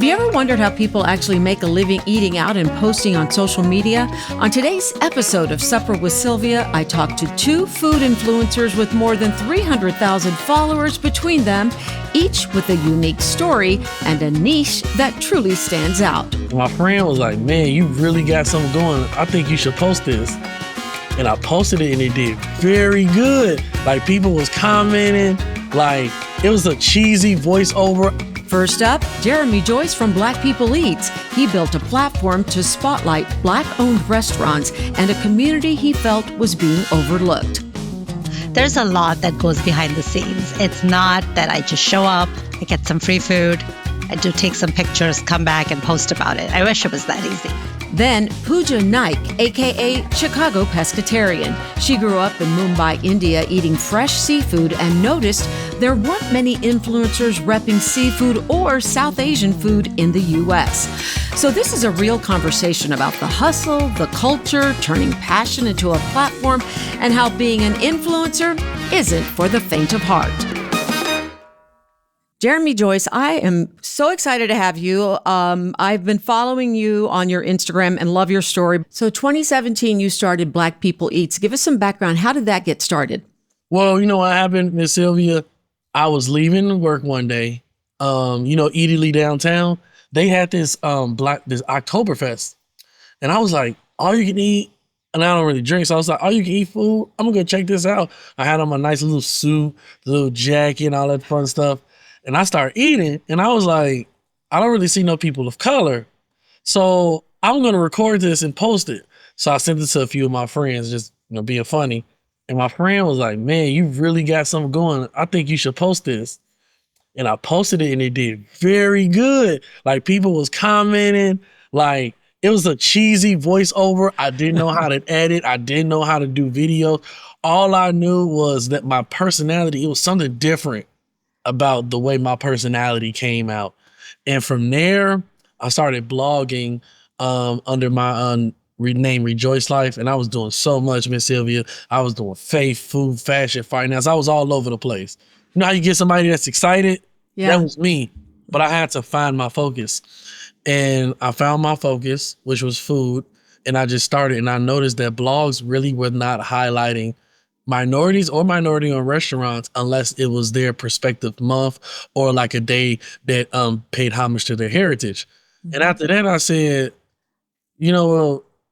you ever wondered how people actually make a living eating out and posting on social media? On today's episode of Supper with Sylvia, I talk to two food influencers with more than 300,000 followers between them, each with a unique story and a niche that truly stands out. My friend was like, man, you really got something going. I think you should post this. And I posted it and it did very good. Like, people was commenting, like it was a cheesy voiceover. First up, Jeremy Joyce from Black People Eats. He built a platform to spotlight Black-owned restaurants and a community he felt was being overlooked. There's a lot that goes behind the scenes. It's not that I just show up, I get some free food, I do take some pictures, come back and post about it. I wish it was that easy. Then Pooja Naik, aka Chicago Pescatarian. She grew up in Mumbai, India, eating fresh seafood and noticed there weren't many influencers repping seafood or South Asian food in the U.S. So this is a real conversation about the hustle, the culture, turning passion into a platform, and how being an influencer isn't for the faint of heart. Jeremy Joyce, I am so excited to have you. I've been following you on your Instagram and love your story. So 2017, you started Black People Eats. Give us some background. How did that get started? Well, you know what happened, Miss Sylvia? I was leaving work one day, Italy downtown. They had this this Oktoberfest. And I was like, all you can eat, and I don't really drink. So I was like, all you can eat food, I'm gonna go check this out. I had on my nice little suit, little jacket and all that fun stuff. And I started eating, and I was like, I don't really see no people of color. So I'm going to record this and post it. So I sent it to a few of my friends, just being funny. And my friend was like, man, you really got something going. I think you should post this. And I posted it, and it did very good. Like, people was commenting. Like, it was a cheesy voiceover. I didn't know how to edit. I didn't know how to do videos. All I knew was that my personality, it was something different about the way my personality came out. And from there, I started blogging under my name Rejoice Life. And I was doing so much, Miss Sylvia. I was doing faith, food, fashion, finance. I was all over the place. You know how you get somebody that's excited? Yeah. That was me. But I had to find my focus. And I found my focus, which was food. And I just started. And I noticed that blogs really were not highlighting minorities or minority-owned restaurants unless it was their perspective month or like a day that paid homage to their heritage. Mm-hmm. And after that, I said,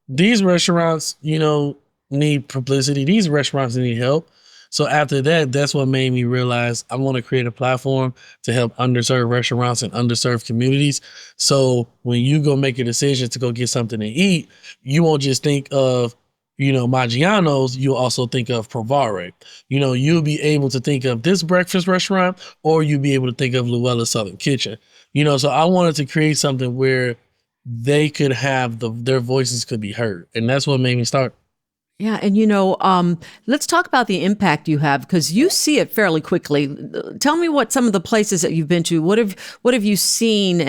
these restaurants, need publicity. These restaurants need help. So after that, that's what made me realize I want to create a platform to help underserved restaurants and underserved communities. So when you go make a decision to go get something to eat, you won't just think of Maggiano's, you'll also think of Provare. You'll be able to think of this breakfast restaurant, or you'll be able to think of Luella's Southern Kitchen. So I wanted to create something where they could have their voices could be heard. And that's what made me start. Yeah. And, let's talk about the impact you have, because you see it fairly quickly. Tell me what some of the places that you've been to, what have you seen,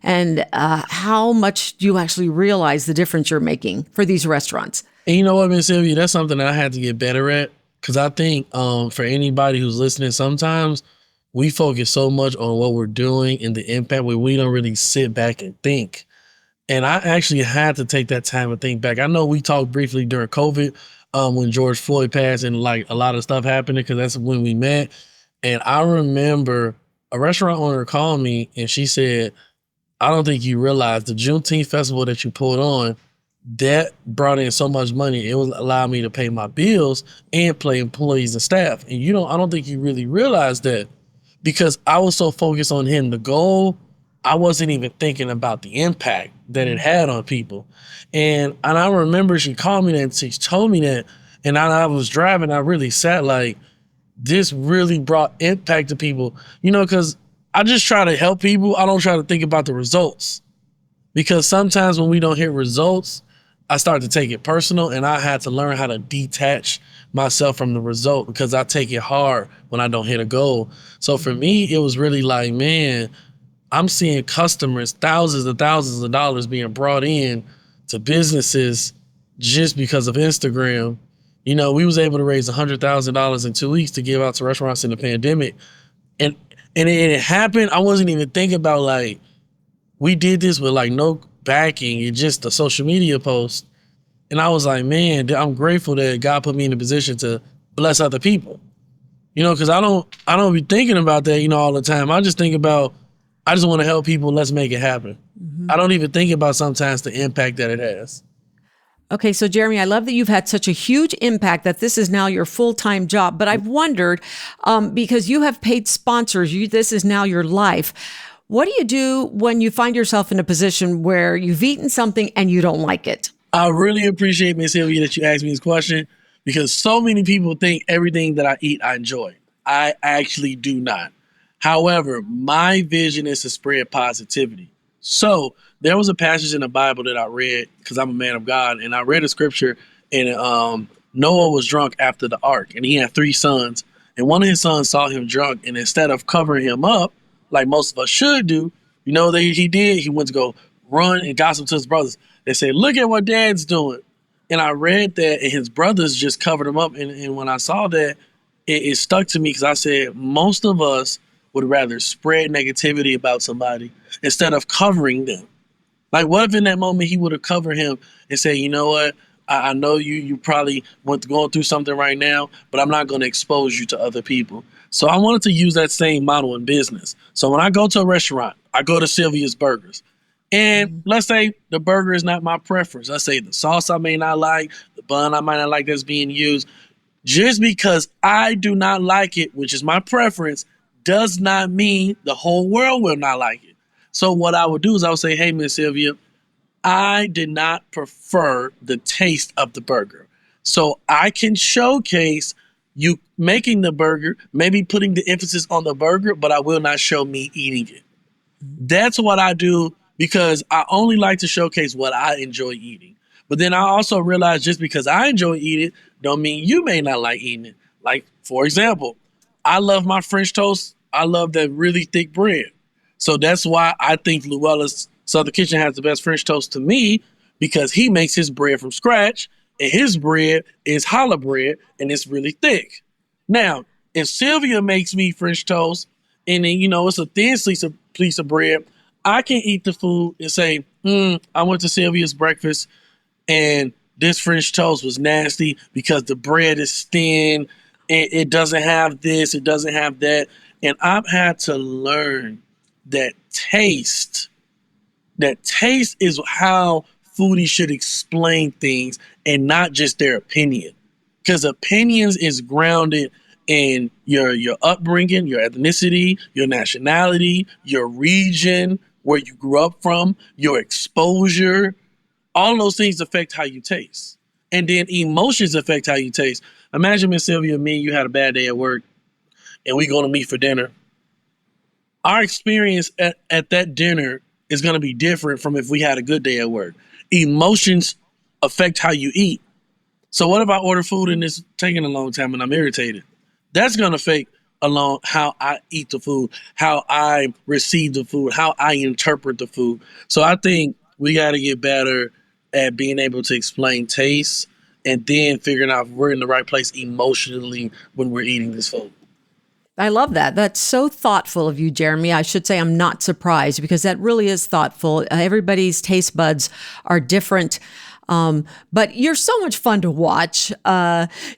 and how much do you actually realize the difference you're making for these restaurants? And you know what, Miss Sylvia, that's something that I had to get better at, because I think for anybody who's listening, sometimes we focus so much on what we're doing and the impact where we don't really sit back and think. And I actually had to take that time to think back. I know we talked briefly during COVID when George Floyd passed and like a lot of stuff happened, because that's when we met. And I remember a restaurant owner called me and she said, I don't think you realize the Juneteenth festival that you put on, that brought in so much money. It would allow me to pay my bills and pay employees and staff. And I don't think you really realize that, because I was so focused on hitting the goal, I wasn't even thinking about the impact that it had on people. And I remember she called me that and she told me that, and I was driving, I really sat like, this really brought impact to people, because I just try to help people. I don't try to think about the results, because sometimes when we don't hit results, I start to take it personal, and I had to learn how to detach myself from the result, because I take it hard when I don't hit a goal. So for me, it was really like, man, I'm seeing customers, thousands and thousands of dollars being brought in to businesses just because of Instagram. We was able to raise $100,000 in 2 weeks to give out to restaurants in the pandemic. And it happened. I wasn't even thinking about like, we did this with like no backing and just a social media post. And I was like, man, I'm grateful that God put me in a position to bless other people. Because I don't be thinking about that, all the time. I just think about, I just want to help people. Let's make it happen. Mm-hmm. I don't even think about sometimes the impact that it has. Okay, so Jeremy, I love that you've had such a huge impact that this is now your full-time job. But I've wondered, because you have paid sponsors, this is now your life. What do you do when you find yourself in a position where you've eaten something and you don't like it? I really appreciate, Miss Sylvia, that you asked me this question, because so many people think everything that I eat I enjoy. I actually do not. However, my vision is to spread positivity. So there was a passage in the Bible that I read because I'm a man of God, and I read a scripture, and Noah was drunk after the ark, and he had 3 sons, and one of his sons saw him drunk, and instead of covering him up like most of us should do, that he did? He went to go run and gossip to his brothers. They said, look at what dad's doing. And I read that, and his brothers just covered him up. And when I saw that, it stuck to me, because I said, most of us would rather spread negativity about somebody instead of covering them. Like, what if in that moment he would have covered him and say, you know what? I know you probably going through something right now, but I'm not going to expose you to other people. So I wanted to use that same model in business. So when I go to a restaurant, I go to Sylvia's Burgers. And let's say the burger is not my preference. Let's say the sauce I may not like, the bun I might not like that's being used. Just because I do not like it, which is my preference, does not mean the whole world will not like it. So what I would do is I would say, hey, Miss Sylvia, I did not prefer the taste of the burger. So I can showcase you making the burger, maybe putting the emphasis on the burger, but I will not show me eating it. That's what I do, because I only like to showcase what I enjoy eating. But then I also realize just because I enjoy eating, don't mean you may not like eating it. Like, for example, I love my French toast. I love that really thick bread. So that's why I think Luella's Southern Kitchen has the best French toast to me, because he makes his bread from scratch, and his bread is challah bread, and it's really thick. Now, if Sylvia makes me French toast, and then, it's a thin piece of bread, I can eat the food and say, I went to Sylvia's breakfast, and this French toast was nasty because the bread is thin, and it doesn't have this, it doesn't have that. And I've had to learn that taste is how foodies should explain things, and not just their opinion. Because opinions is grounded in your upbringing, your ethnicity, your nationality, your region, where you grew up from, your exposure. All of those things affect how you taste. And then emotions affect how you taste. Imagine, Miss Sylvia, me and you had a bad day at work, and we going to meet for dinner. Our experience at that dinner is going to be different from if we had a good day at work. Emotions affect how you eat. So what if I order food and it's taking a long time and I'm irritated? That's going to affect along how I eat the food, how I receive the food, how I interpret the food. So I think we got to get better at being able to explain taste, and then figuring out if we're in the right place emotionally when we're eating this food. I love that. That's so thoughtful of you, Jeremy. I should say I'm not surprised, because that really is thoughtful. Everybody's taste buds are different. But you're so much fun to watch.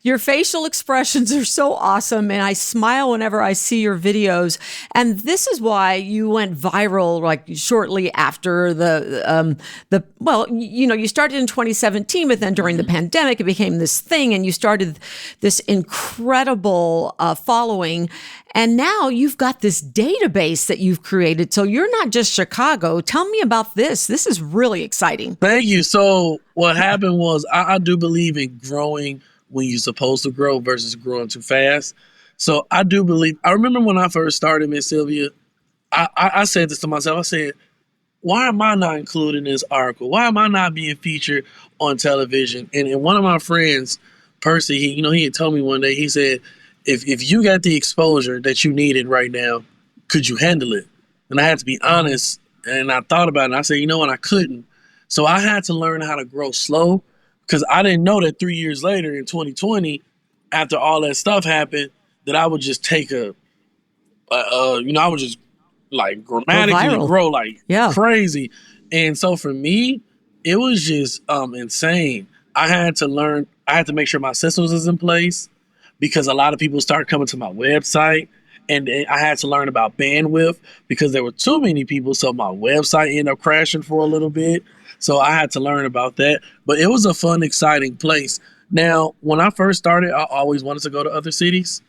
Your facial expressions are so awesome, and I smile whenever I see your videos. And this is why you went viral, like shortly after you started in 2017, but then during the pandemic, it became this thing, and you started this incredible following. And now you've got this database that you've created. So you're not just Chicago. Tell me about this. This is really exciting. Thank you. So what happened was, I do believe in growing when you're supposed to grow versus growing too fast. So I do believe, I remember when I first started, Miss Sylvia, I said this to myself. I said, why am I not included in this article? Why am I not being featured on television? And one of my friends, Percy, he had told me one day, he said, if you got the exposure that you needed right now, could you handle it? And I had to be honest, and I thought about it, and I said, you know what, I couldn't. So I had to learn how to grow slow, because I didn't know that 3 years later in 2020, after all that stuff happened, that I would just take I would just like Go grammatically viral. grow like Yeah. crazy. And so for me, it was just insane. I had to make sure my systems was in place because a lot of people started coming to my website, and I had to learn about bandwidth because there were too many people, so my website ended up crashing for a little bit. So I had to learn about that. But it was a fun, exciting place. Now, when I first started, I always wanted to go to other cities.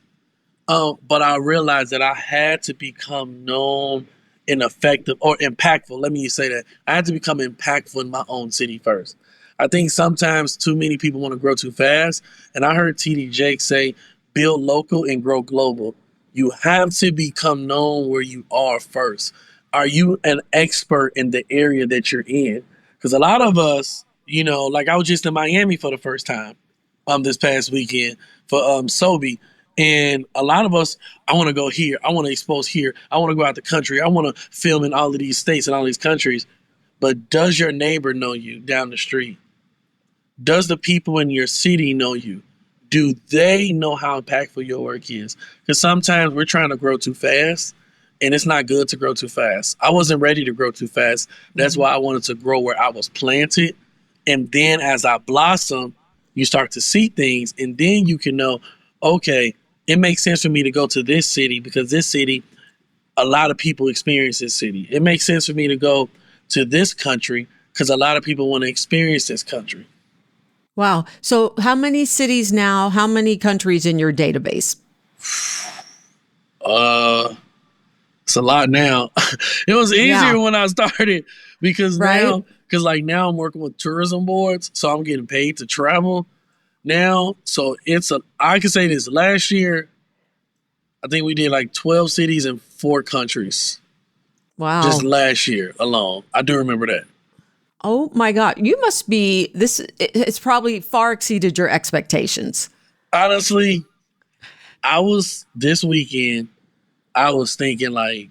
But I realized that I had to become known and effective or impactful. Let me say that. I had to become impactful in my own city first. I think sometimes too many people want to grow too fast. And I heard TD Jake say, build local and grow global. You have to become known where you are first. Are you an expert in the area that you're in? Because a lot of us, like I was just in Miami for the first time this past weekend for Sobe. And a lot of us, I want to go here. I want to expose here. I want to go out the country. I want to film in all of these states and all these countries. But does your neighbor know you down the street? Does the people in your city know you? Do they know how impactful your work is? Because sometimes we're trying to grow too fast, and it's not good to grow too fast. I wasn't ready to grow too fast. That's why I wanted to grow where I was planted. And then as I blossom, you start to see things, and then you can know, okay, it makes sense for me to go to this city because this city, a lot of people experience this city. It makes sense for me to go to this country because a lot of people want to experience this country. Wow. So how many cities now, how many countries in your database? It's a lot now. It was easier when I started because now I'm working with tourism boards, so I'm getting paid to travel now. So I can say this, last year, I think we did like 12 cities in 4 countries. Wow. Just last year alone. I do remember that. Oh my God. You must be, it's probably far exceeded your expectations. Honestly, this weekend, I was thinking like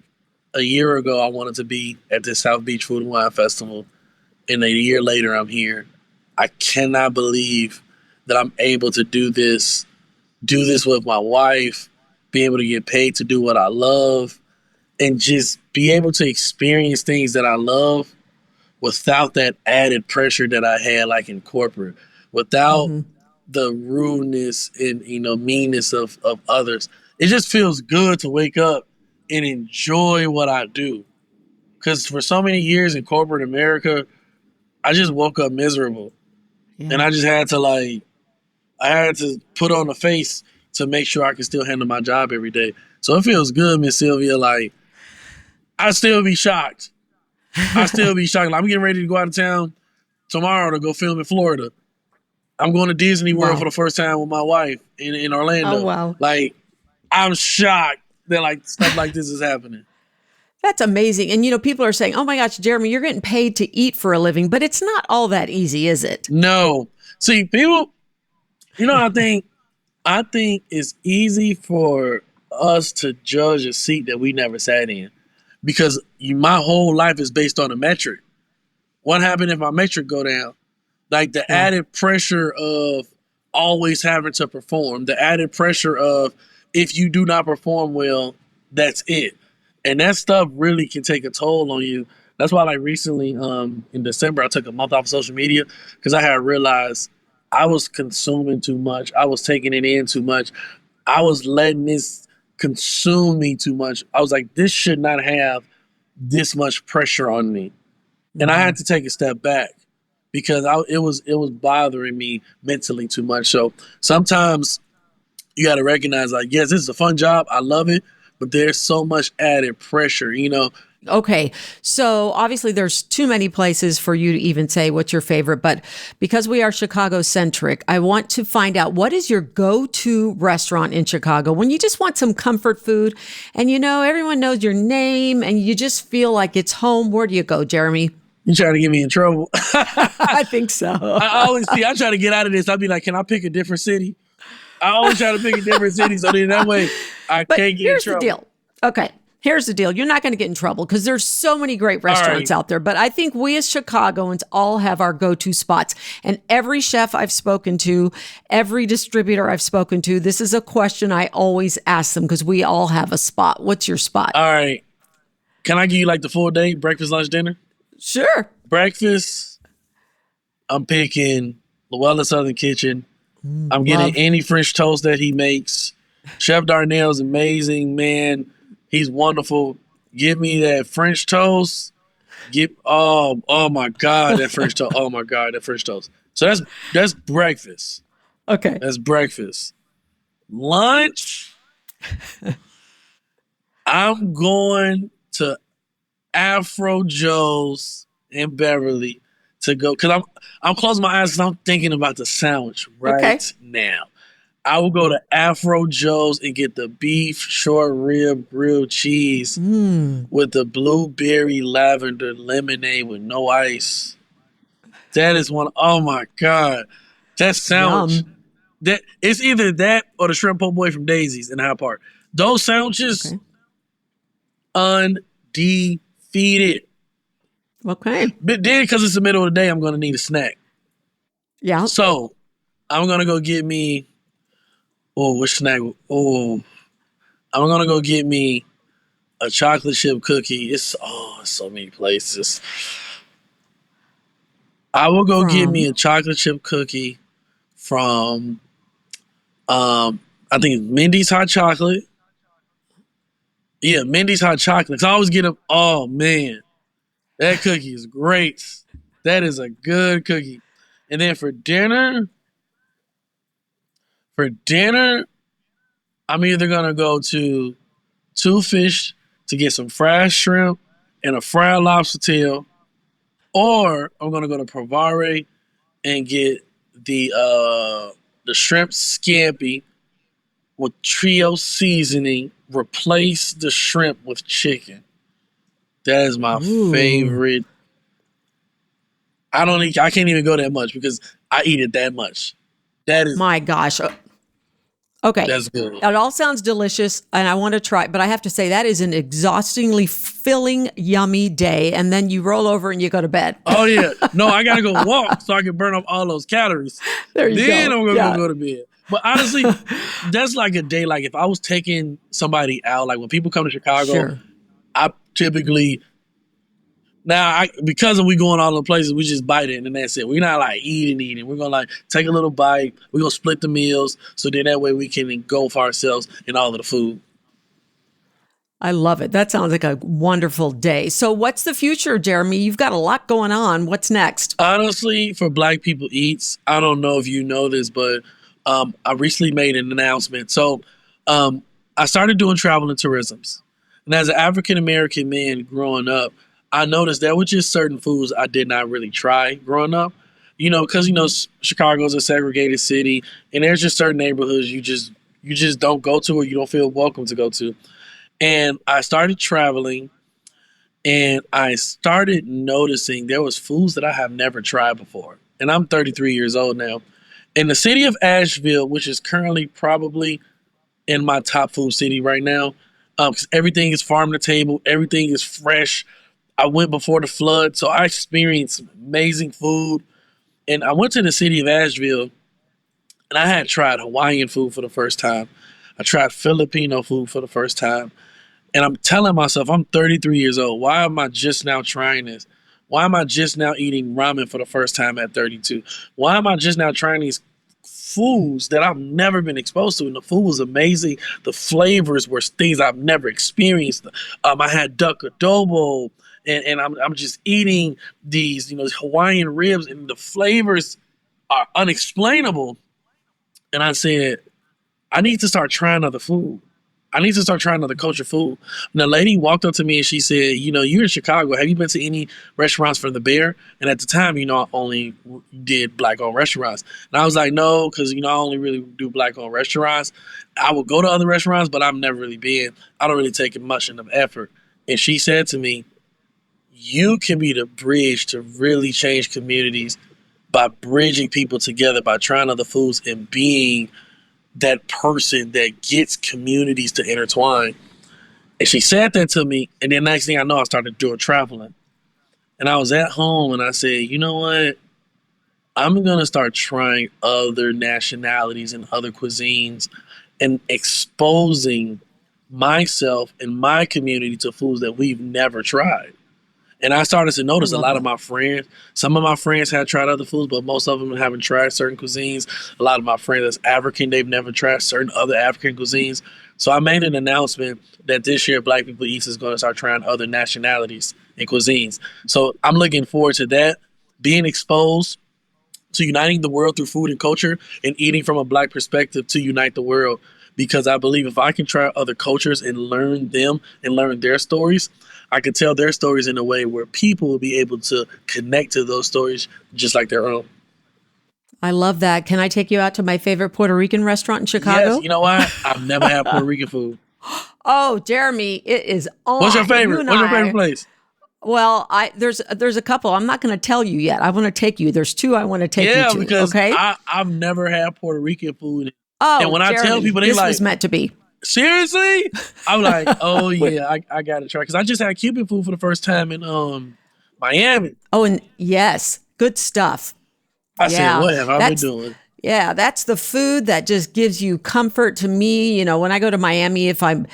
a year ago, I wanted to be at the South Beach Food and Wine Festival. And a year later, I'm here. I cannot believe that I'm able to do this with my wife, be able to get paid to do what I love, and just be able to experience things that I love without that added pressure that I had like in corporate, without the rudeness and meanness of others. It just feels good to wake up and enjoy what I do. Because for so many years in corporate America, I just woke up miserable. Yeah. And I just had to put on a face to make sure I can still handle my job every day. So it feels good, Miss Sylvia. Like, I still be shocked. Like, I'm getting ready to go out of town tomorrow to go film in Florida. I'm going to Disney World for the first time with my wife in Orlando. Oh, wow. Like, I'm shocked that like stuff like this is happening. That's amazing. And, people are saying, oh my gosh, Jeremy, you're getting paid to eat for a living, but it's not all that easy, is it? No. See, people, I think it's easy for us to judge a seat that we never sat in because my whole life is based on a metric. What happened if my metric go down? Like the added pressure of always having to perform, the added pressure of if you do not perform well, that's it. And that stuff really can take a toll on you. That's why like recently in December, I took a month off of social media because I had realized I was consuming too much. I was taking it in too much. I was letting this consume me too much. I was like, this should not have this much pressure on me. And I had to take a step back because it was bothering me mentally too much. So sometimes you got to recognize like, yes, this is a fun job. I love it, but there's so much added pressure, Okay. So obviously there's too many places for you to even say what's your favorite, but because we are Chicago centric, I want to find out what is your go-to restaurant in Chicago when you just want some comfort food and everyone knows your name and you just feel like it's home. Where do you go, Jeremy? You trying to get me in trouble? I think so. I try to get out of this. I'll be like, can I pick a different city? I always try to pick a different city so then that way I can't get in trouble. Here's the deal. Okay. Here's the deal. You're not going to get in trouble because there's so many great restaurants out there. But I think we as Chicagoans all have our go-to spots. And every chef I've spoken to, every distributor I've spoken to, this is a question I always ask them because we all have a spot. What's your spot? All right. Can I give you like the full day? Breakfast, lunch, dinner? Sure. Breakfast, I'm picking Llewellyn Southern Kitchen. I'm getting Love. any French toast that he makes. Chef Darnell's amazing, man. He's wonderful. Give me that French toast. Oh my God, that French toast. Oh my God, that French toast. So that's breakfast. Okay. That's breakfast. Lunch, I'm going to Afro Joe's in Beverly to go because I'm closing my eyes because I'm thinking about the sandwich right now. I will go to Afro Joe's and get the beef short rib grilled cheese with the blueberry lavender lemonade with no ice. That is one. Oh my God, that sandwich. Yum. That it's either that or the shrimp po' boy from Daisy's in Hyde Park. Those sandwiches, Okay. undefeated. Okay. But then, because it's the middle of the day, I'm going to need a snack. Yeah. So I'm going to go get me. Oh, what snack? Oh, I'm going to go get me a chocolate chip cookie. It's so many places. I will go get me a chocolate chip cookie from I think it's Mindy's Hot Chocolate. Yeah, Mindy's Hot Chocolate. 'Cause I always get them. Oh man, that cookie is great. That is a good cookie. And then for dinner, I'm either gonna go to Two Fish to get some fried shrimp and a fried lobster tail, or I'm gonna go to Provare and get the shrimp scampi with trio seasoning. Replace the shrimp with chicken. That is my favorite. I can't even go that much because I eat it that much. That is My gosh. Okay. That's good. It all sounds delicious and I want to try, but I have to say that is an exhaustingly filling, yummy day. And then you roll over and you go to bed. Oh yeah. No, I gotta go walk so I can burn off all those calories. There you Then go. I'm gonna Yeah. go to bed. But honestly, that's like a day. Like if I was taking somebody out, like when people come to Chicago, Sure. I typically because we going all the places, we just bite it and that's it. We're not like eating. We're gonna like take a little bite. We're gonna split the meals so then that way we can engulf ourselves in all of the food. I love it. That sounds like a wonderful day. So what's the future, Jeremy? You've got a lot going on. What's next? Honestly, for Black People Eats, I don't know if you know this, but I recently made an announcement. So I started doing travel and tourisms. And as an African American man growing up, I noticed there were just certain foods I did not really try growing up. Because Chicago's a segregated city, and there's just certain neighborhoods you just don't go to or you don't feel welcome to go to. And I started traveling, and I started noticing there was foods that I have never tried before. And I'm 33 years old now. In the city of Asheville, which is currently probably in my top food city right now, because everything is farm to table, everything is fresh. I went before the flood, so I experienced some amazing food. And I went to the city of Asheville, and I had tried Hawaiian food for the first time. I tried Filipino food for the first time. And I'm telling myself, I'm 33 years old. Why am I just now trying this? Why am I just now eating ramen for the first time at 32? Why am I just now trying these foods that I've never been exposed to? And the food was amazing. The flavors were things I've never experienced. I had duck adobo, and I'm just eating these, Hawaiian ribs, and the flavors are unexplainable. And I said, I need to start trying other food. I need to start trying other culture food. And the lady walked up to me and she said, you're in Chicago. Have you been to any restaurants from the Bear? And at the time, I only did Black-owned restaurants. And I was like, no, because, I only really do Black-owned restaurants. I would go to other restaurants, but I've never really been. I don't really take much of effort. And she said to me, you can be the bridge to really change communities by bridging people together, by trying other foods and being that person that gets communities to intertwine. And she said that to me, and then next thing I know, I started doing traveling. And I was at home and I said, you know what? I'm going to start trying other nationalities and other cuisines and exposing myself and my community to foods that we've never tried. And I started to notice a lot of my friends, some of my friends had tried other foods, but most of them haven't tried certain cuisines. A lot of my friends that's African, they've never tried certain other African cuisines. So I made an announcement that this year Black People East is going to start trying other nationalities and cuisines. So I'm looking forward to that, being exposed to uniting the world through food and culture and eating from a Black perspective to unite the world. Because I believe if I can try other cultures and learn them and learn their stories, I can tell their stories in a way where people will be able to connect to those stories just like their own. I love that. Can I take you out to my favorite Puerto Rican restaurant in Chicago? Yes, you know what? I've never had Puerto Rican food. Oh, Jeremy, it is on. What's your favorite? What's your favorite place? Well, there's a couple. I'm not going to tell you yet. I want to take you. There's two I want to take you to. Yeah, because okay? I've never had Puerto Rican food. Oh, and when Jeremy, I tell people, they this like, was meant to be. Seriously? I'm like, oh yeah, I gotta try. Because I just had Cuban food for the first time in Miami. Oh, and yes, good stuff. I said, what have I been doing? Yeah, that's the food that just gives you comfort to me. You know, when I go to Miami, if I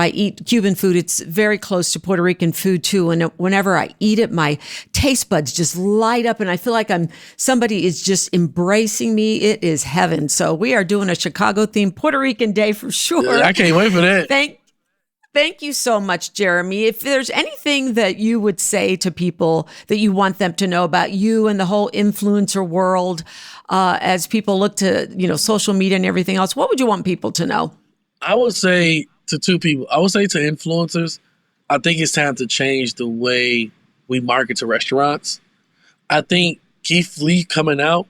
eat Cuban food, it's very close to Puerto Rican food too. And whenever I eat it, my taste buds just light up and I feel like somebody is just embracing me. It is heaven. So we are doing a Chicago themed Puerto Rican day for sure. Yeah, I can't wait for that. Thank you so much, Jeremy. If there's anything that you would say to people that you want them to know about you and the whole influencer world, as people look to, social media and everything else, what would you want people to know? I would say to two people. I would say to influencers, I think it's time to change the way we market to restaurants. I think Keith Lee coming out,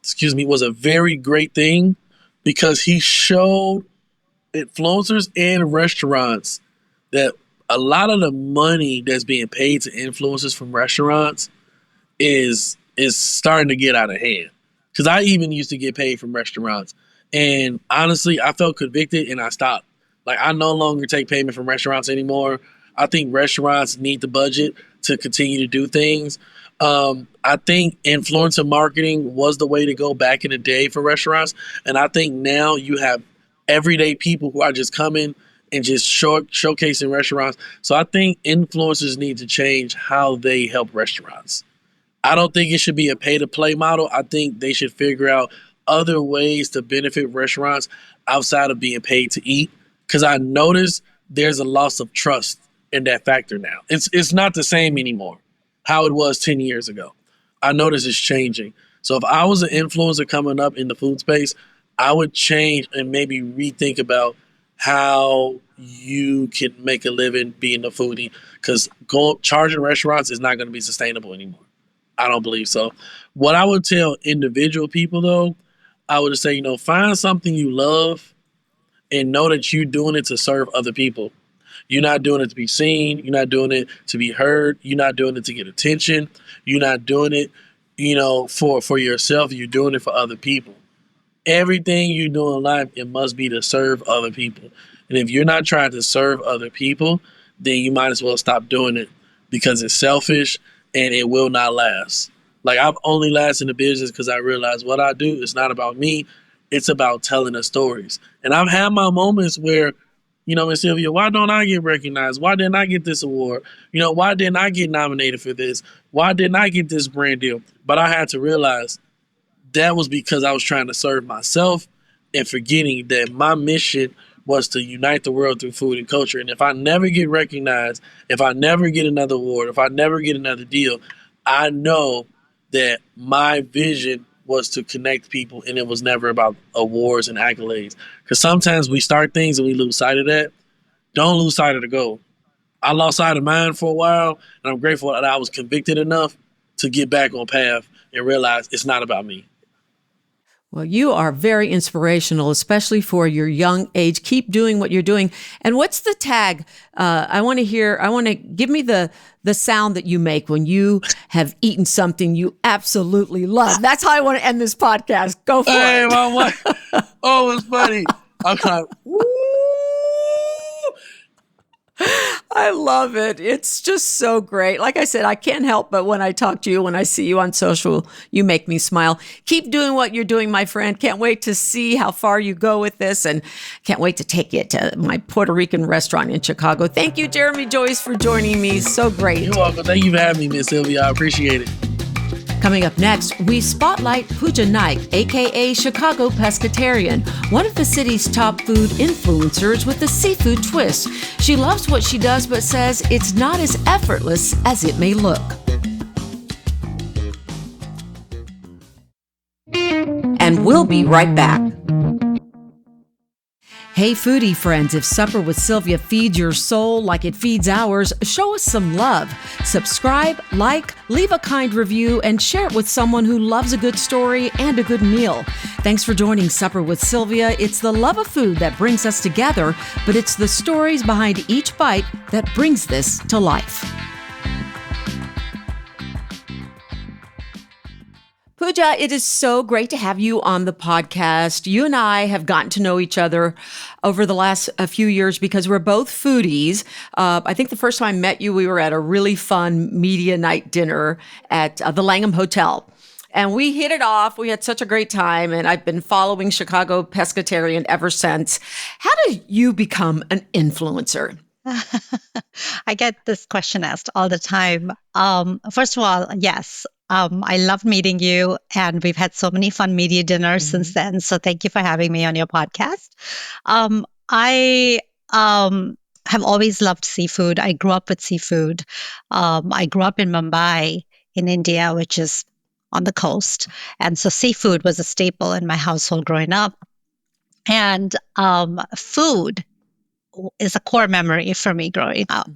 was a very great thing because he showed influencers and restaurants that a lot of the money that's being paid to influencers from restaurants is starting to get out of hand. Because I even used to get paid from restaurants. And honestly, I felt convicted and I stopped. Like, I no longer take payment from restaurants anymore. I think restaurants need the budget to continue to do things. I think influencer marketing was the way to go back in the day for restaurants. And I think now you have everyday people who are just coming and just showcasing restaurants. So I think influencers need to change how they help restaurants. I don't think it should be a pay-to-play model. I think they should figure out other ways to benefit restaurants outside of being paid to eat. Because I noticed there's a loss of trust in that factor now. It's not the same anymore, how it was 10 years ago. I noticed it's changing. So if I was an influencer coming up in the food space, I would change and maybe rethink about how you can make a living being a foodie, because charging restaurants is not going to be sustainable anymore. I don't believe so. What I would tell individual people, though, I would say, find something you love and know that you're doing it to serve other people. You're not doing it to be seen. You're not doing it to be heard. You're not doing it to get attention. You're not doing it, for yourself. You're doing it for other people. Everything you do in life, it must be to serve other people. And if you're not trying to serve other people, then you might as well stop doing it, because it's selfish and it will not last. Like, I've only lasted in the business because I realized what I do is not about me. It's about telling the stories. And I've had my moments where, Miss Sylvia, why don't I get recognized? Why didn't I get this award? Why didn't I get nominated for this? Why didn't I get this brand deal? But I had to realize that was because I was trying to serve myself and forgetting that my mission was to unite the world through food and culture. And if I never get recognized, if I never get another award, if I never get another deal, I know that my vision was to connect people, and it was never about awards and accolades. Because sometimes we start things and we lose sight of that. Don't lose sight of the goal. I lost sight of mine for a while, and I'm grateful that I was convicted enough to get back on path and realize it's not about me. Well, you are very inspirational, especially for your young age. Keep doing what you're doing. And what's the tag? Give me the sound that you make when you have eaten something you absolutely love. That's how I want to end this podcast. Go for it. Hey, my wife. Oh, it's funny. I'm like, woo. I love it. It's just so great. Like I said, I can't help but when I talk to you, when I see you on social, you make me smile. Keep doing what you're doing, my friend. Can't wait to see how far you go with this, and can't wait to take you to my Puerto Rican restaurant in Chicago. Thank you, Jeremy Joyce, for joining me. So great. You're welcome. Thank you for having me, Miss Sylvia. I appreciate it. Coming up next, we spotlight Pooja Naik, aka Chicago Pescatarian, one of the city's top food influencers with a seafood twist. She loves what she does, but says it's not as effortless as it may look. And we'll be right back. Hey foodie friends, if Supper with Sylvia feeds your soul like it feeds ours, show us some love. Subscribe, like, leave a kind review, and share it with someone who loves a good story and a good meal. Thanks for joining Supper with Sylvia. It's the love of food that brings us together, but it's the stories behind each bite that brings this to life. Pooja, it is so great to have you on the podcast. You and I have gotten to know each other over the last few years because we're both foodies. I think the first time I met you, we were at a really fun media night dinner at the Langham Hotel. And we hit it off. We had such a great time. And I've been following Chicago Pescatarian ever since. How did you become an influencer? I get this question asked all the time. First of all, yes. I loved meeting you, and we've had so many fun media dinners since then. So thank you for having me on your podcast. I have always loved seafood. I grew up with seafood. I grew up in Mumbai, in India, which is on the coast. And so seafood was a staple in my household growing up. And food is a core memory for me growing up.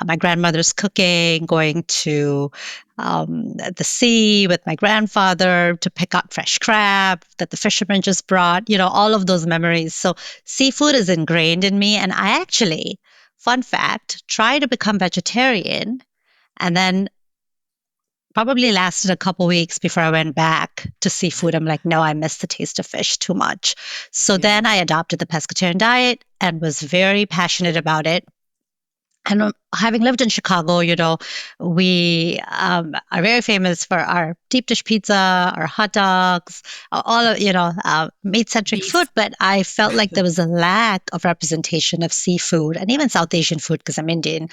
My grandmother's cooking, going to the sea with my grandfather to pick up fresh crab that the fisherman just brought, all of those memories. So seafood is ingrained in me. And I actually, fun fact, tried to become vegetarian and then probably lasted a couple weeks before I went back to seafood. I'm like, no, I miss the taste of fish too much. So then I adopted the pescatarian diet and was very passionate about it. And having lived in Chicago, we are very famous for our deep dish pizza, our hot dogs, all of, meat-centric food. But I felt like there was a lack of representation of seafood and even South Asian food because I'm Indian.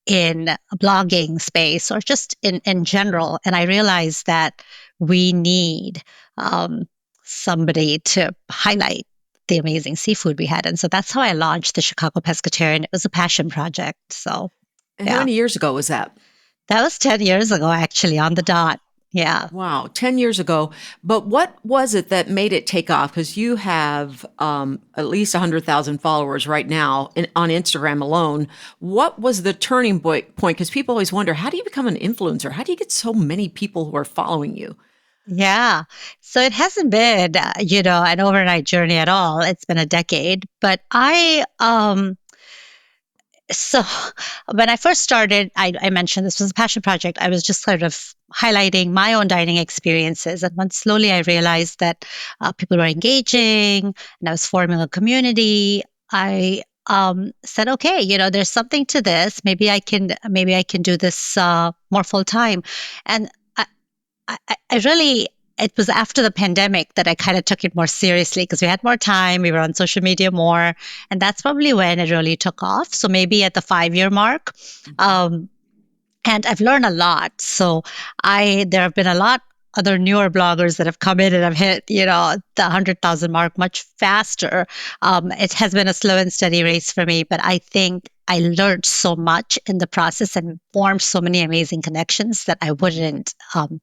In a blogging space or just in general. And I realized that we need somebody to highlight the amazing seafood we had. And so that's how I launched the Chicago Pescatarian. It was a passion project. So, and how many years ago was that? That was 10 years ago, actually, on the dot. Yeah. Wow. 10 years ago. But what was it that made it take off? Because you have at least 100,000 followers right now on Instagram alone. What was the turning point? Because people always wonder, how do you become an influencer? How do you get so many people who are following you? Yeah. So it hasn't been, an overnight journey at all. It's been a decade. But So when I first started, I mentioned this was a passion project. I was just sort of highlighting my own dining experiences. And once slowly I realized that people were engaging and I was forming a community, I said, okay, there's something to this. Maybe I can do this more full time. And I really, it was after the pandemic that I kind of took it more seriously because we had more time. We were on social media more. And that's probably when it really took off. So maybe at the 5-year mark. And I've learned a lot. So there have been a lot other newer bloggers that have come in and have hit, the 100,000 mark much faster. It has been a slow and steady race for me, but I think I learned so much in the process and formed so many amazing connections that I wouldn't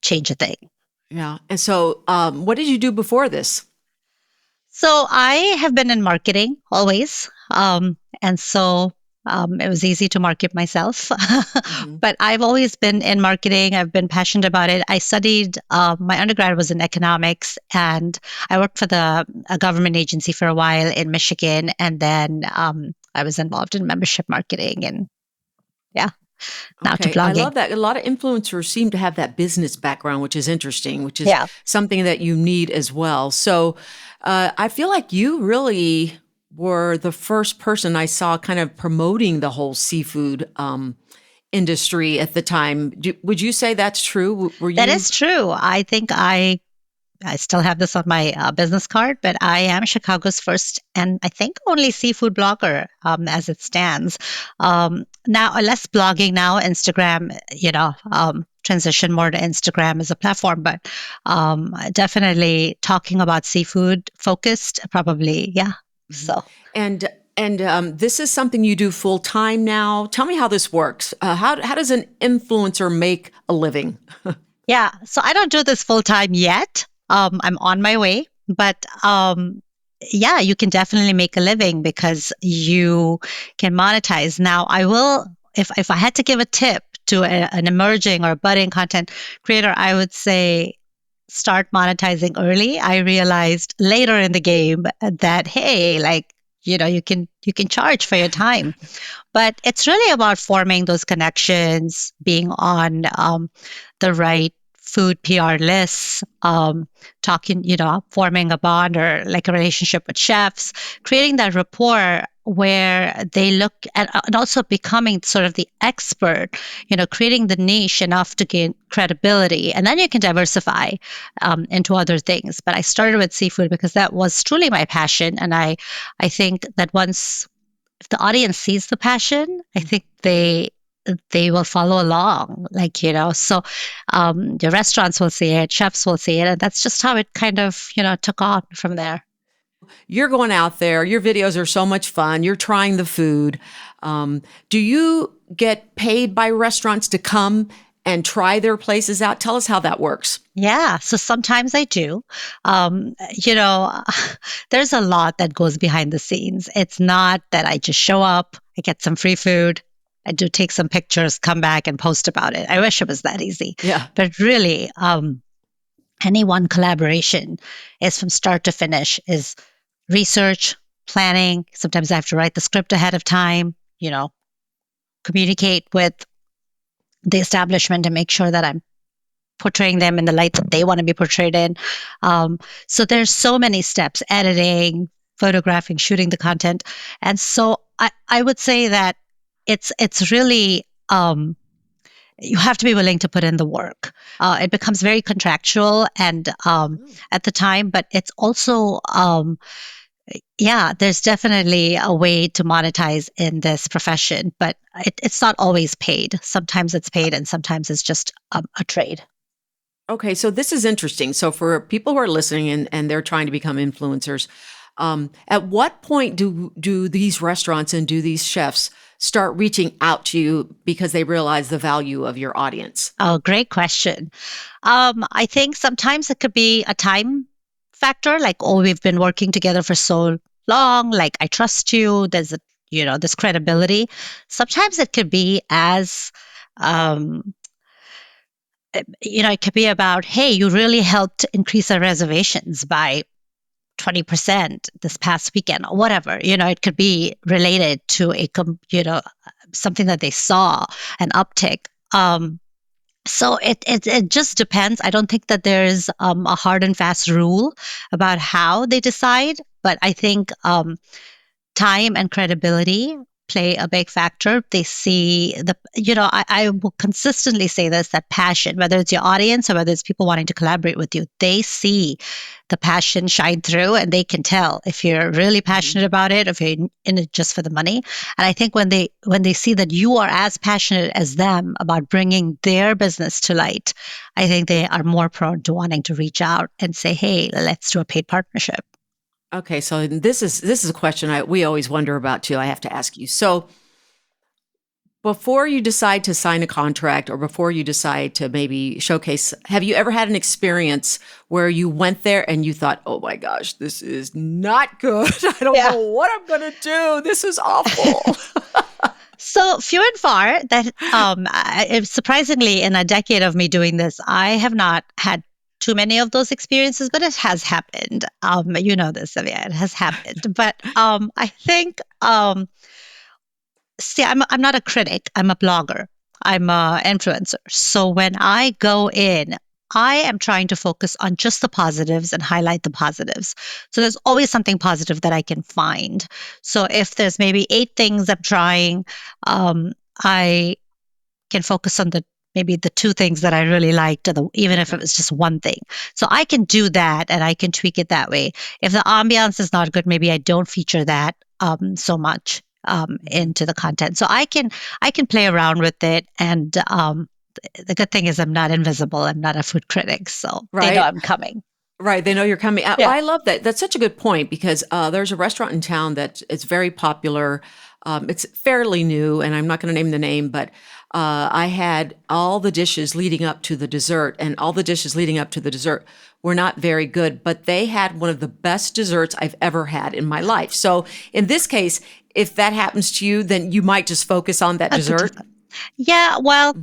change a thing. Yeah. And so what did you do before this? So I have been in marketing always. And so it was easy to market myself. But I've always been in marketing. I've been passionate about it. I studied, my undergrad was in economics, and I worked for a government agency for a while in Michigan. And then I was involved in membership marketing and now to blogging. I love that. A lot of influencers seem to have that business background, which is interesting, which is something that you need as well. So I feel like you really were the first person I saw kind of promoting the whole seafood industry at the time. Would you say that's true? Were That you? is true. I think I still have this on my business card, but I am Chicago's first and I think only seafood blogger as it stands. Now, less blogging now, Instagram, transition more to Instagram as a platform, but definitely talking about seafood focused, probably, yeah. So. And this is something you do full time now. Tell me how this works. How does an influencer make a living? Yeah, so I don't do this full time yet. I'm on my way, but yeah, you can definitely make a living because you can monetize. Now, I will, if I had to give a tip to an emerging or budding content creator, I would say start monetizing early. I realized later in the game that hey, like you can charge for your time, but it's really about forming those connections, being on the right food PR lists, talking, forming a bond or like a relationship with chefs, creating that rapport where they look at, and also becoming sort of the expert, creating the niche enough to gain credibility. And then you can diversify into other things. But I started with seafood because that was truly my passion. And I think that once if the audience sees the passion, I think they will follow along, so the restaurants will see it, chefs will see it, and that's just how it kind of took on from there. You're going out there. Your videos are so much fun. You're trying the food. Do you get paid by restaurants to come and try their places out? Tell us how that works. Yeah, so sometimes I do. Um, you know, there's a lot that goes behind the scenes. It's not that I just show up, I get some free food, I do take some pictures, come back and post about it. I wish it was that easy. Yeah. But really, any one collaboration is from start to finish, is research, planning. Sometimes I have to write the script ahead of time, communicate with the establishment to make sure that I'm portraying them in the light that they want to be portrayed in. So there's so many steps: editing, photographing, shooting the content, and so I would say that it's really you have to be willing to put in the work. It becomes very contractual and at the time, but it's also yeah, there's definitely a way to monetize in this profession, but it's not always paid. Sometimes it's paid, and sometimes it's just a trade. Okay, so this is interesting. So for people who are listening and they're trying to become influencers, at what point do these restaurants and do these chefs start reaching out to you because they realize the value of your audience? Oh, great question. I think sometimes it could be a time factor, like, oh, we've been working together for so long, like I trust you. There's this credibility. Sometimes it could be as um, it could be about, hey, you really helped increase our reservations by 20% this past weekend or whatever. It could be related to something that they saw, an uptick. So it just depends. I don't think that there's a hard and fast rule about how they decide, but I think time and credibility play a big factor. They see I will consistently say this, that passion, whether it's your audience or whether it's people wanting to collaborate with you, they see the passion shine through and they can tell if you're really passionate about it, if you're in it just for the money. And I think when they see that you are as passionate as them about bringing their business to light, I think they are more prone to wanting to reach out and say, hey, let's do a paid partnership. Okay, so this is a question we always wonder about too. I have to ask you. So before you decide to sign a contract or before you decide to maybe showcase, have you ever had an experience where you went there and you thought, oh my gosh, this is not good. I don't know what I'm going to do. This is awful. So few and far that surprisingly, in a decade of me doing this, I have not had too many of those experiences, but it has happened. You know this, Sylvia, it has happened. But I think, see, I'm not a critic. I'm a blogger. I'm an influencer. So when I go in, I am trying to focus on just the positives and highlight the positives. So there's always something positive that I can find. So if there's maybe 8 things I'm trying, I can focus on the maybe the 2 things that I really liked, or even if it was just one thing. So I can do that and I can tweak it that way. If the ambiance is not good, maybe I don't feature that so much into the content. So I can play around with it, and the good thing is I'm not invisible. I'm not a food critic, so they know Right. I'm coming. Right. They know you're coming. Yeah. I love that. That's such a good point because there's a restaurant in town that it's very popular. It's fairly new, and I'm not going to name the name, but I had all the dishes leading up to the dessert, and all the dishes leading up to the dessert were not very good, but they had one of the best desserts I've ever had in my life. So in this case, if that happens to you, then you might just focus on that dessert. Yeah, well,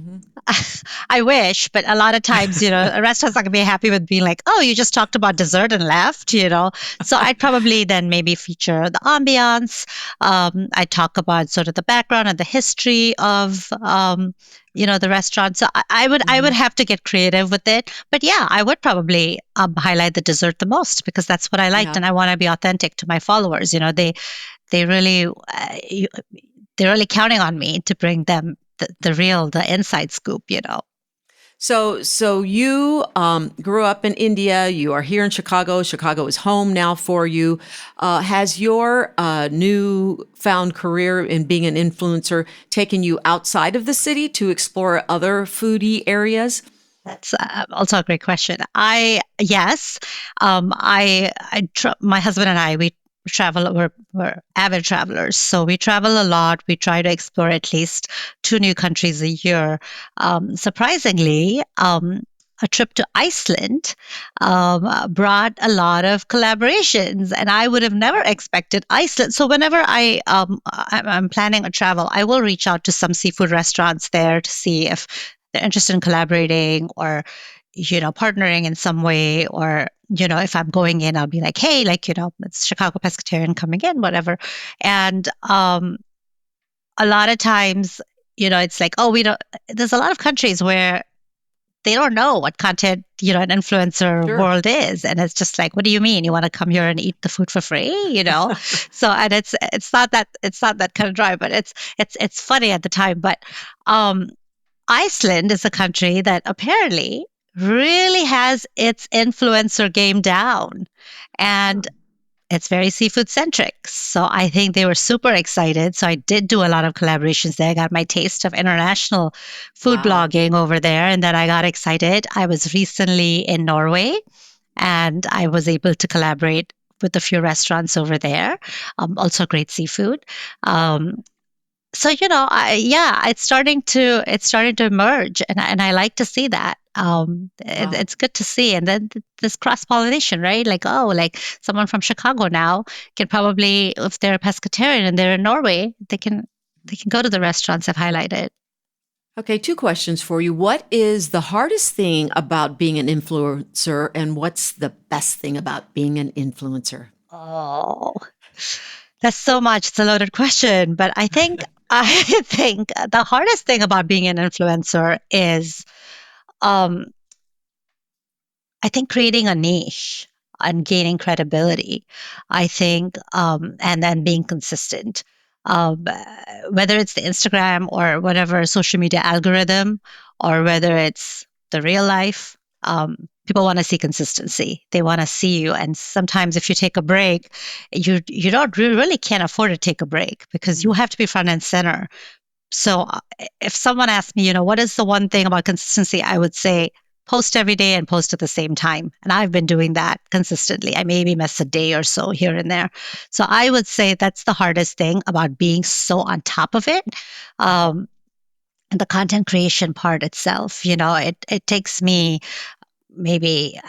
I wish, but a lot of times, a restaurant's not gonna be happy with being like, "Oh, you just talked about dessert and left." So I'd probably then maybe feature the ambiance. I talk about sort of the background and the history of, the restaurant. So I would have to get creative with it. But yeah, I would probably highlight the dessert the most because that's what I liked, Yeah. and I want to be authentic to my followers. They really they're really counting on me to bring them the inside scoop. So you grew up in India. You are here in Chicago. Chicago is home now for you. Has your newfound career in being an influencer taken you outside of the city to explore other foodie areas? That's also a great question. Yes, my husband and I, we travel, we're avid travelers. So we travel a lot. We try to explore at least 2 new countries a year. Surprisingly, a trip to Iceland brought a lot of collaborations, and I would have never expected Iceland. So whenever I'm planning a travel, I will reach out to some seafood restaurants there to see if they're interested in collaborating or partnering in some way, or if I'm going in, I'll be like, hey, like, it's Chicago Pescatarian coming in, whatever. And a lot of times, it's like, oh, we don't, there's a lot of countries where they don't know what content, an influencer Sure. world is. And it's just like, what do you mean? You want to come here and eat the food for free? So, and it's not that kind of dry, but it's funny at the time. But Iceland is a country that apparently really has its influencer game down. And it's very seafood centric. So I think they were super excited. So I did do a lot of collaborations there. I got my taste of international food Wow. blogging over there. And then I got excited. I was recently in Norway and I was able to collaborate with a few restaurants over there. Also great seafood. So yeah, it's starting to emerge, and I like to see that. Wow. It's good to see, and then this cross pollination, right? Like, oh, like someone from Chicago now can probably, if they're a pescatarian and they're in Norway, they can go to the restaurants I've highlighted. Okay, 2 questions for you. What is the hardest thing about being an influencer, and what's the best thing about being an influencer? Oh, that's so much. It's a loaded question, but I think the hardest thing about being an influencer is um, I think creating a niche and gaining credibility. I think, and then being consistent. Um, Whether it's the Instagram or whatever social media algorithm, or whether it's the real life, people want to see consistency. They want to see you. And sometimes, if you take a break, you don't really can't afford to take a break because you have to be front and center. So if someone asked me, what is the one thing about consistency, I would say post every day and post at the same time. And I've been doing that consistently. I maybe miss a day or so here and there. So I would say that's the hardest thing about being so on top of it. And the content creation part itself, it takes me maybe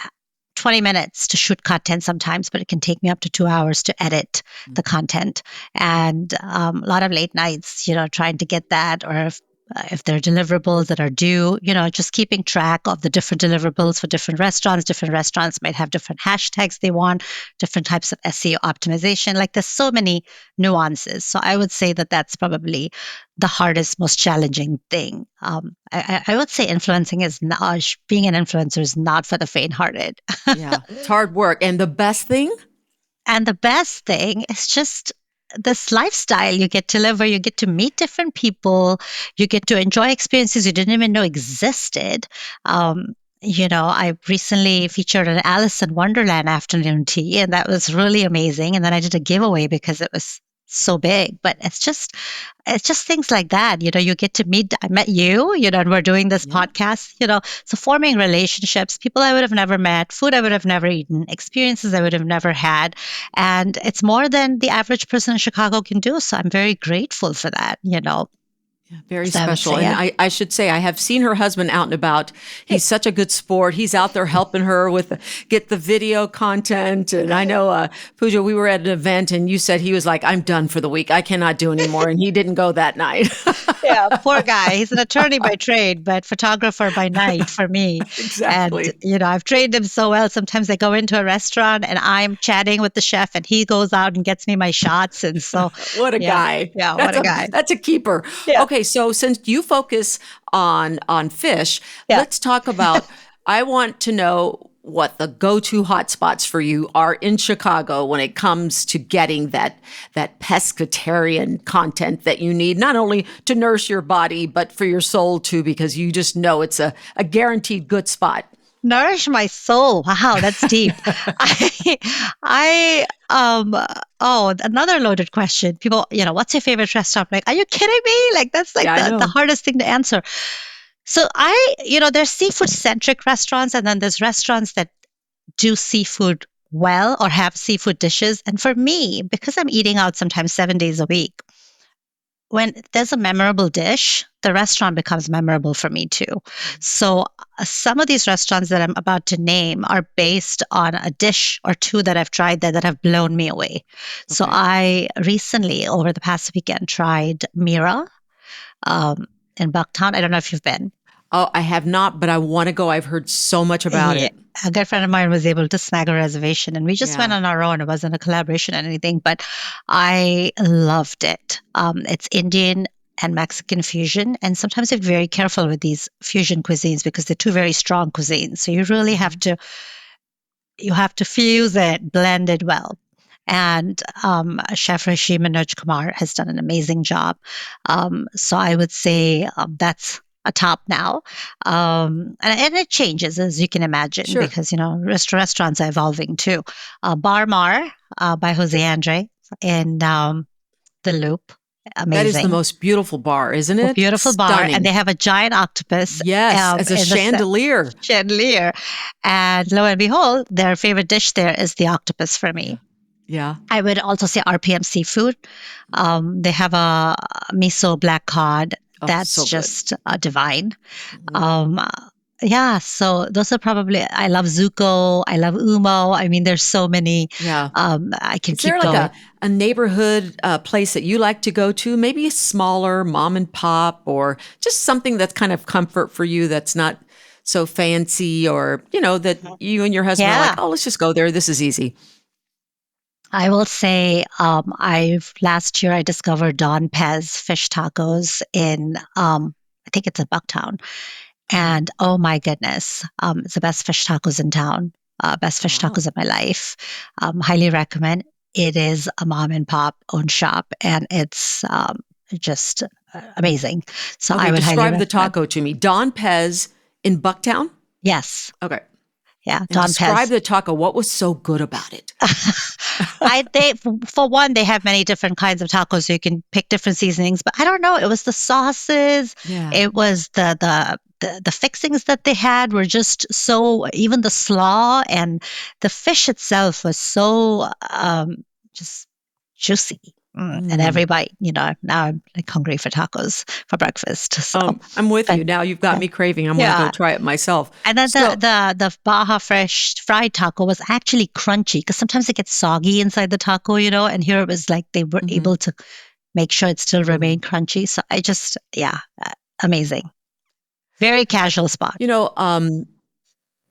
20 minutes to shoot content sometimes, but it can take me up to 2 hours to edit the content. And a lot of late nights, trying to get that, or if there are deliverables that are due, just keeping track of the different deliverables for different restaurants. Different restaurants might have different hashtags they want, different types of SEO optimization. Like there's so many nuances. So I would say that that's probably the hardest, most challenging thing. I would say influencing is not, being an influencer is not for the faint-hearted. Yeah, it's hard work. And the best thing? And the best thing is just this lifestyle you get to live, where you get to meet different people, you get to enjoy experiences you didn't even know existed. I recently featured an Alice in Wonderland afternoon tea, and that was really amazing. And then I did a giveaway because it was so big. But it's just things like that. You get to meet. I met you. And we're doing this podcast. So forming relationships, people I would have never met, food I would have never eaten, experiences I would have never had, and it's more than the average person in Chicago can do. So I'm very grateful for that. Yeah, very So I would special. say, And I should say, I have seen her husband out and about. He's such a good sport. He's out there helping her get the video content. And I know, Pooja, we were at an event and you said he was like, I'm done for the week. I cannot do anymore. And he didn't go that night. Yeah, poor guy. He's an attorney by trade, but photographer by night for me. Exactly. And, I've trained him so well. Sometimes I go into a restaurant and I'm chatting with the chef and he goes out and gets me my shots. And so, What a guy. Yeah, what a guy. That's a keeper. Yeah. Okay, so since you focus on fish, Yeah. let's talk about, I want to know what the go-to hotspots for you are in Chicago when it comes to getting that pescatarian content that you need, not only to nurse your body, but for your soul too, because you just know it's a guaranteed good spot. Nourish my soul. Wow, that's deep. Another loaded question. People, what's your favorite restaurant? Like, are you kidding me? Like, that's like the hardest thing to answer. So there's seafood centric restaurants, and then there's restaurants that do seafood well or have seafood dishes. And for me, because I'm eating out sometimes 7 days a week, when there's a memorable dish, the restaurant becomes memorable for me too. So some of these restaurants that I'm about to name are based on a dish or two that I've tried there that have blown me away. Okay. So I recently, over the past weekend, tried Mira in Bucktown. I don't know if you've been. Oh, I have not, but I want to go. I've heard so much about it. A good friend of mine was able to snag a reservation, and we just went on our own. It wasn't a collaboration or anything, but I loved it. It's Indian and Mexican fusion, and sometimes you're very careful with these fusion cuisines because they're two very strong cuisines. So you really have to fuse it, blend it well. And Chef Rishi Manoj Kumar has done an amazing job. So I would say that's a top now. And it changes, as you can imagine, because, restaurants are evolving too. Bar Mar by Jose Andre in the Loop. Amazing. That is the most beautiful bar, isn't it? Beautiful Stunning. bar. And they have a giant octopus. Yes, as a chandelier. Chandelier. And lo and behold, their favorite dish there is the octopus for me. Yeah. I would also say RPM Seafood. They have a miso black cod. That's so just divine. Mm-hmm. So those are probably, I love Zuko. I love Umo. I mean, there's so many. Yeah. I can keep going. Is there like a neighborhood place that you like to go to? Maybe a smaller mom and pop, or just something that's kind of comfort for you that's not so fancy, or, that you and your husband are like, oh, let's just go there. This is easy. I will say, last year I discovered Don Pez fish tacos in, I think it's in Bucktown, and oh my goodness, it's the best fish tacos in town, best fish tacos of my life. Highly recommend. It is a mom and pop owned shop, and it's just amazing. So I would describe the taco to me. Don Pez in Bucktown. Yes. Okay. Yeah, Don describe Pez. The taco. What was so good about it? For one, they have many different kinds of tacos, so you can pick different seasonings. But I don't know. It was the sauces. Yeah. It was the fixings that they had were just so. Even the slaw and the fish itself was so just juicy. And every bite, now I'm like hungry for tacos for breakfast. So I'm with you. Now you've got me craving. I'm going to go try it myself. And then the Baja Fresh fried taco was actually crunchy, because sometimes it gets soggy inside the taco, and here it was like they were able to make sure it still remained crunchy. So I just, amazing. Very casual spot. It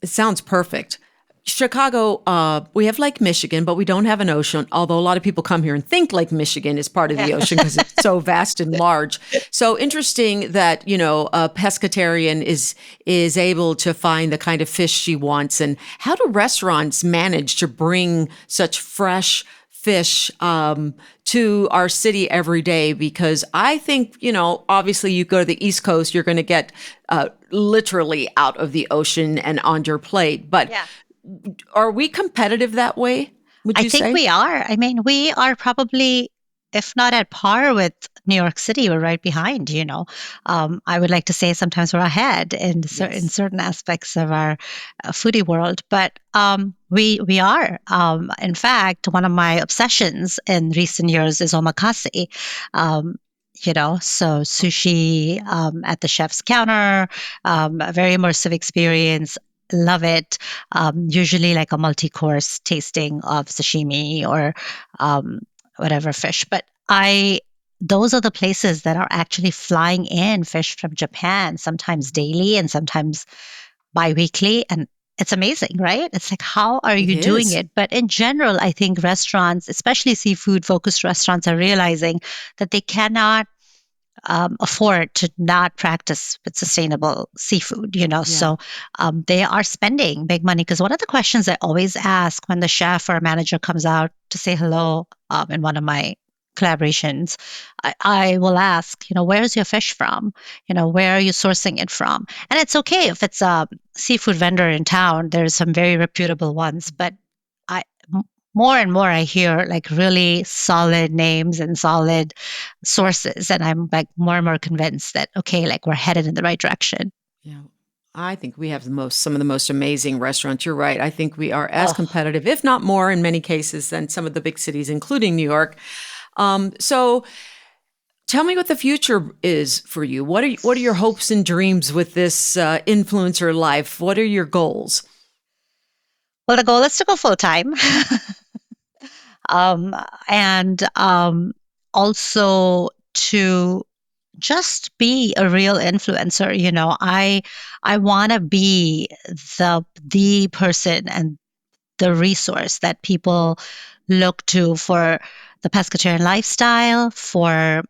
sounds perfect. Chicago, we have Lake Michigan, but we don't have an ocean, although a lot of people come here and think Lake Michigan is part of the ocean because it's so vast and large. So interesting that, a pescatarian is able to find the kind of fish she wants. And how do restaurants manage to bring such fresh fish to our city every day? Because I think, obviously you go to the East Coast, you're going to get literally out of the ocean and on your plate. But are we competitive that way, would you say? I think we are. I mean, we are probably, if not at par with New York City, we're right behind, I would like to say sometimes we're ahead in certain aspects of our foodie world, but we are. In fact, one of my obsessions in recent years is omakase. So sushi at the chef's counter, a very immersive experience. Love it. Usually like a multi-course tasting of sashimi or whatever fish. But those are the places that are actually flying in fish from Japan, sometimes daily and sometimes bi-weekly. And it's amazing, right? It's like, how are you doing it? But in general, I think restaurants, especially seafood-focused restaurants, are realizing that they cannot afford to not practice with sustainable seafood, So they are spending big money. Because one of the questions I always ask when the chef or manager comes out to say hello in one of my collaborations, I will ask, where's your fish from? Where are you sourcing it from? And it's okay if it's a seafood vendor in town. There's some very reputable ones, but more and more I hear like really solid names and solid sources. And I'm like more and more convinced that, okay, like we're headed in the right direction. Yeah. I think we have some of the most amazing restaurants. You're right. I think we are as competitive, if not more in many cases, than some of the big cities, including New York. So tell me what the future is for you. What are your hopes and dreams with this influencer life? What are your goals? Well, the goal is to go full time. And also to just be a real influencer. I want to be the person and the resource that people look to for the pescatarian lifestyle, for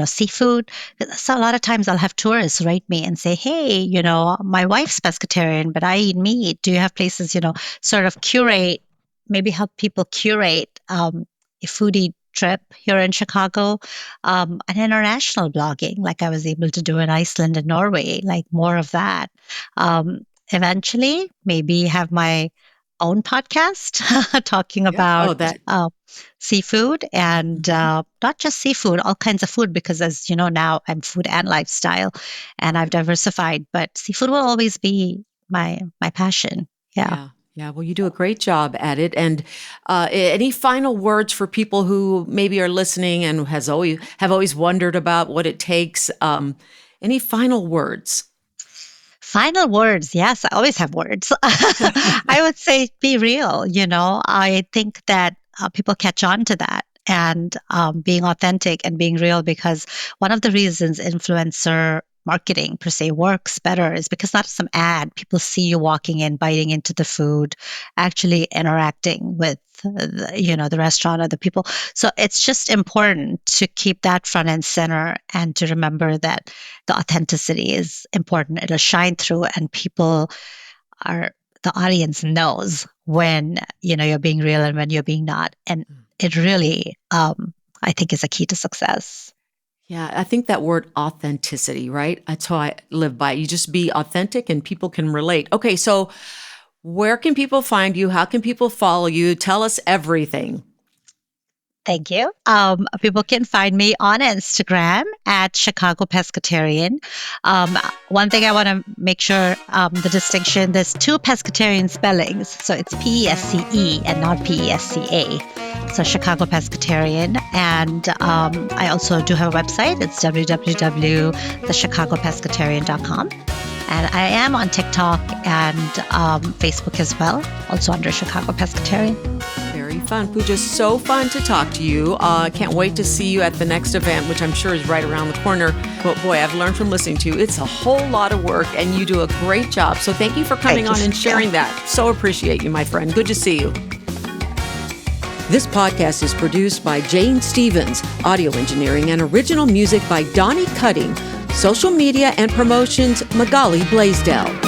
seafood. So a lot of times I'll have tourists write me and say, hey, my wife's pescatarian, but I eat meat. Do you have places, sort of maybe help people curate a foodie trip here in Chicago, and international blogging, like I was able to do in Iceland and Norway, like more of that. Eventually, maybe have my own podcast talking about seafood and not just seafood, all kinds of food, because as you know, now I'm food and lifestyle and I've diversified, but seafood will always be my passion. Yeah. Well, you do a great job at it. And any final words for people who maybe are listening and have always wondered about what it takes? Any final words? Final words. Yes, I always have words. I would say be real. I think that people catch on to that and being authentic and being real, because one of the reasons influencer marketing per se works better is because not some ad. People see you walking in, biting into the food, actually interacting with the restaurant or the people. So it's just important to keep that front and center and to remember that the authenticity is important. It'll shine through, and the audience knows when you're being real and when you're being not. And it really, I think, is a key to success. Yeah, I think that word authenticity, right? That's how I live by. You just be authentic and people can relate. Okay, so where can people find you? How can people follow you? Tell us everything. Thank you. People can find me on Instagram at Chicago Pescatarian. One thing I want to make sure, the distinction, there's two pescatarian spellings. So it's Pesce and not Pesca. So Chicago Pescatarian. And I also do have a website. It's www.thechicagopescatarian.com. And I am on TikTok and Facebook as well, also under Chicago Pescatarian. Very fun. Pooja, so fun to talk to you. Can't wait to see you at the next event, which I'm sure is right around the corner. But boy, I've learned from listening to you. It's a whole lot of work, and you do a great job. So thank you for coming on and sharing that. So appreciate you, my friend. Good to see you. This podcast is produced by Jane Stevens, audio engineering and original music by Donnie Cutting, social media and promotions, Magali Blaisdell.